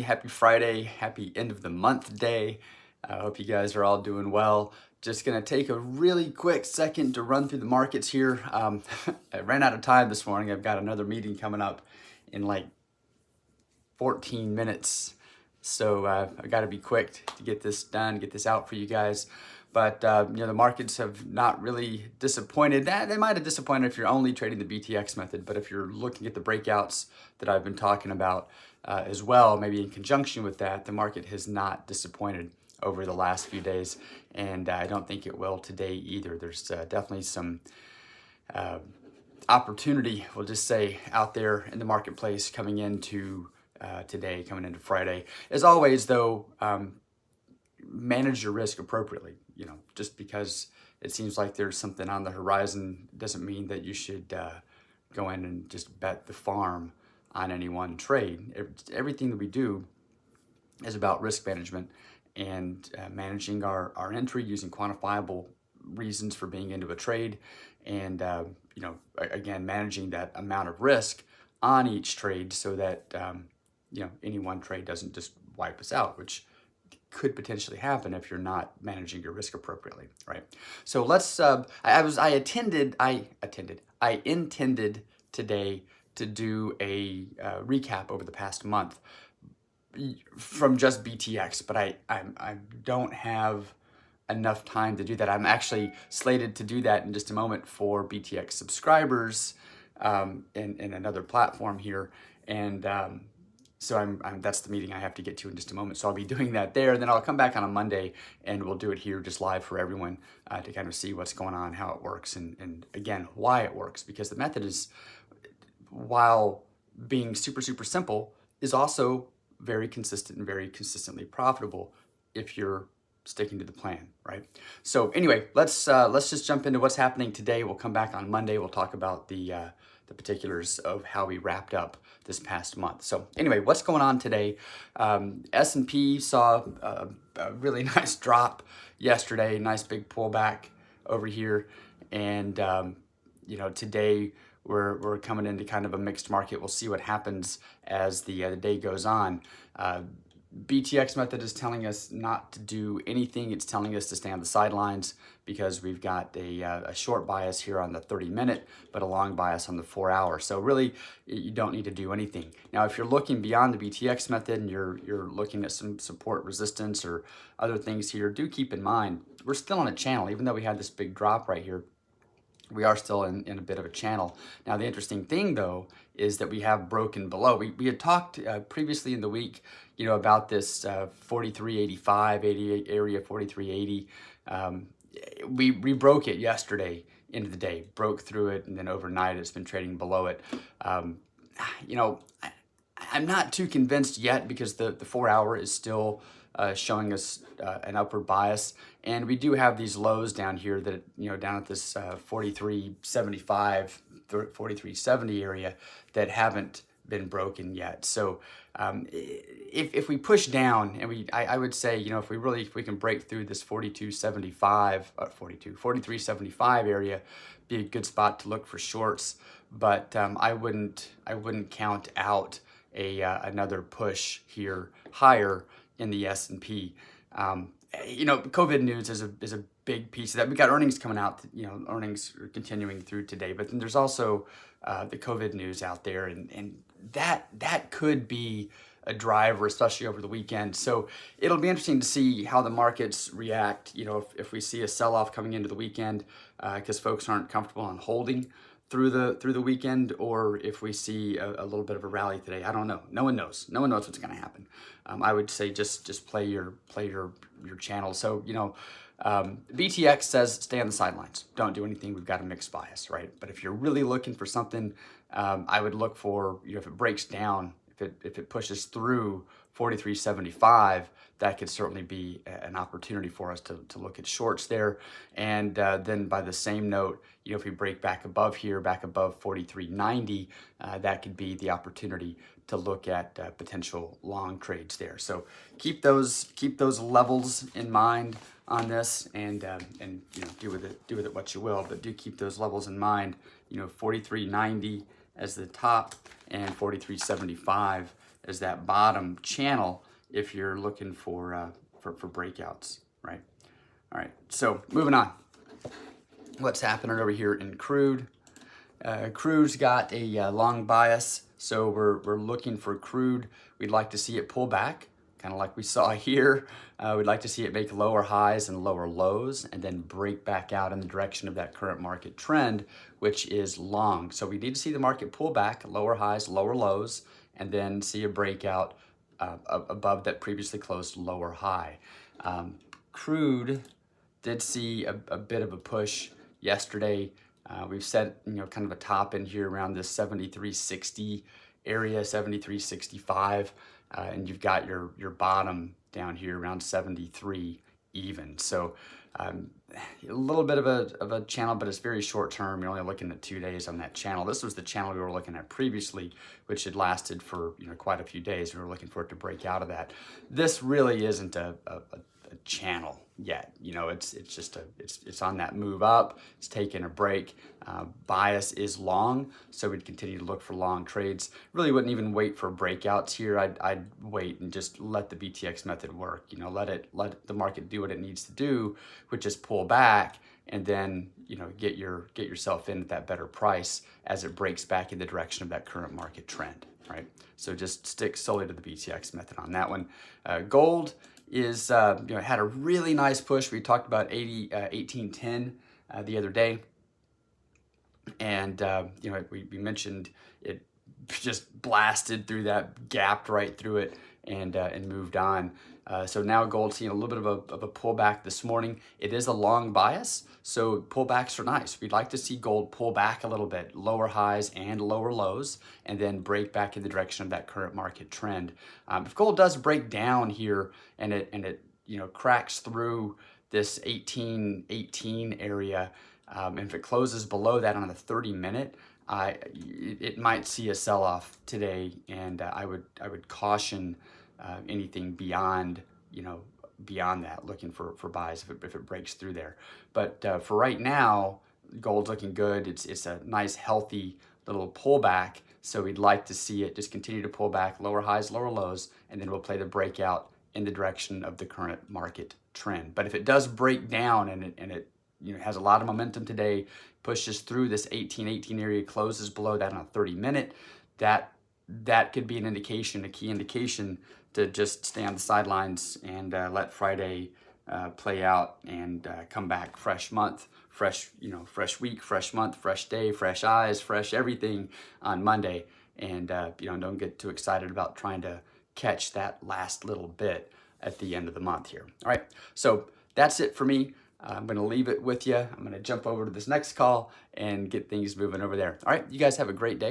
Happy Friday, happy end of the month day. I hope you guys are all doing well. Just gonna take a really quick second to run through the markets here. I ran out of time this morning. I've got another meeting coming up in like 14 minutes. So I gotta be quick to get this done, get this out for you guys. But the markets have not really disappointed. They might have disappointed if you're only trading the BTX method, but if you're looking at the breakouts that I've been talking about as well, maybe in conjunction with that, the market has not disappointed over the last few days, and I don't think it will today either. There's definitely some opportunity, we'll just say, out there in the marketplace coming into today, coming into Friday. As always, though, manage your risk appropriately. Just because it seems like there's something on the horizon doesn't mean that you should go in and just bet the farm on any one trade. Everything that we do is about risk management and managing our entry using quantifiable reasons for being into a trade, and again, managing that amount of risk on each trade so that any one trade doesn't just wipe us out, which could potentially happen if you're not managing your risk appropriately, right? So let's. I intended today to do a recap over the past month from just BTX, but I don't have enough time to do that. I'm actually slated to do that in just a moment for BTX subscribers in another platform here, and so that's the meeting I have to get to in just a moment. So I'll be doing that there, and then I'll come back on a Monday and we'll do it here just live for everyone to kind of see what's going on, how it works, and again, why it works. Because the method is, while being super, super simple, is also very consistent and very consistently profitable if you're sticking to the plan, right? So anyway, let's just jump into what's happening today. We'll come back on Monday. We'll talk about the particulars of how we wrapped up this past month. So anyway, what's going on today? S&P saw a really nice drop yesterday, nice big pullback over here, and today we're coming into kind of a mixed market. We'll see what happens as the day goes on. BTX method is telling us not to do anything. It's telling us to stay on the sidelines because we've got a short bias here on the 30-minute, but a long bias on the 4-hour. So really, you don't need to do anything. Now, if you're looking beyond the BTX method and you're looking at some support resistance or other things here, do keep in mind, we're still on a channel. Even though we had this big drop right here, we are still in a bit of a channel. Now, the interesting thing, though, is that we have broken below. We had talked previously in the week, about this 4385 80 area, 4380. We broke it yesterday into the day, broke through it, and then overnight it's been trading below it. I'm not too convinced yet because the 4-hour is still showing us an upward bias, and we do have these lows down here that down at this 4375 4370 area that haven't been broken yet. So if we push down, and I would say if we can break through this 4375 area, be a good spot to look for shorts. But I wouldn't count out another push here higher in the S&P. COVID news is a big piece of that. We got earnings coming out. Earnings are continuing through today, but then there's also the COVID news out there, and that could be a driver, especially over the weekend. So it'll be interesting to see how the markets react. If we see a sell-off coming into the weekend because folks aren't comfortable on holding through the weekend, or if we see a little bit of a rally today. I don't know. No one knows. No one knows what's going to happen. I would say just play your channel. So BTX says stay on the sidelines. Don't do anything. We've got a mixed bias, right? But if you're really looking for something, I would look for if it breaks down, if it pushes through 4375, that could certainly be an opportunity for us to look at shorts there. And then by the same note, if we break back above here, back above 4390, that could be the opportunity to look at potential long trades there. So keep those levels in mind on this, and do with it what you will, but do keep those levels in mind. 4390 as the top and 4375 as that bottom channel if you're looking for breakouts, right? All right, so moving on. What's happening over here in crude? Crude's got a long bias, so we're looking for crude. We'd like to see it pull back, kind of like we saw here. We'd like to see it make lower highs and lower lows and then break back out in the direction of that current market trend, which is long. So we need to see the market pull back, lower highs, lower lows, and then see a breakout above that previously closed lower high. Crude did see a bit of a push yesterday. We've set kind of a top in here around this 73.60 area, 73.65, and you've got your bottom down here around 73 even. So a little bit of a channel, but it's very short term. You're only looking at 2 days on that channel. This was the channel we were looking at previously, which had lasted for quite a few days. We were looking for it to break out of that. This really isn't a channel yet. It's just it's on that move up. It's taking a break. Bias is long, so we'd continue to look for long trades. Really wouldn't even wait for breakouts here. I'd wait and just let the BTX method work. Let the market do what it needs to do, which is pull back, and then get yourself in at that better price as it breaks back in the direction of that current market trend. Right. So just stick solely to the BTX method on that one. Gold is had a really nice push. We talked about 1810 the other day, and we mentioned it just blasted through that, gapped right through it, and moved on. So now gold seeing a little bit of a pullback this morning. It is a long bias, so pullbacks are nice. We'd like to see gold pull back a little bit, lower highs and lower lows, and then break back in the direction of that current market trend. If gold does break down here and it cracks through this 1818 area, and if it closes below that on the 30-minute, it might see a sell-off today, and I would caution anything beyond that, looking for buys if it breaks through there. But for right now, gold's looking good. It's a nice healthy little pullback, so we'd like to see it just continue to pull back, lower highs, lower lows, and then we'll play the breakout in the direction of the current market trend. But if it does break down and it has a lot of momentum today, pushes through this 1818 area, closes below that on a 30-minute, that could be an indication, a key indication, to just stay on the sidelines and let Friday play out and come back fresh month, fresh week, fresh month, fresh day, fresh eyes, fresh everything on Monday. And don't get too excited about trying to catch that last little bit at the end of the month here. All right, so that's it for me. I'm going to leave it with you. I'm going to jump over to this next call and get things moving over there. All right, you guys have a great day.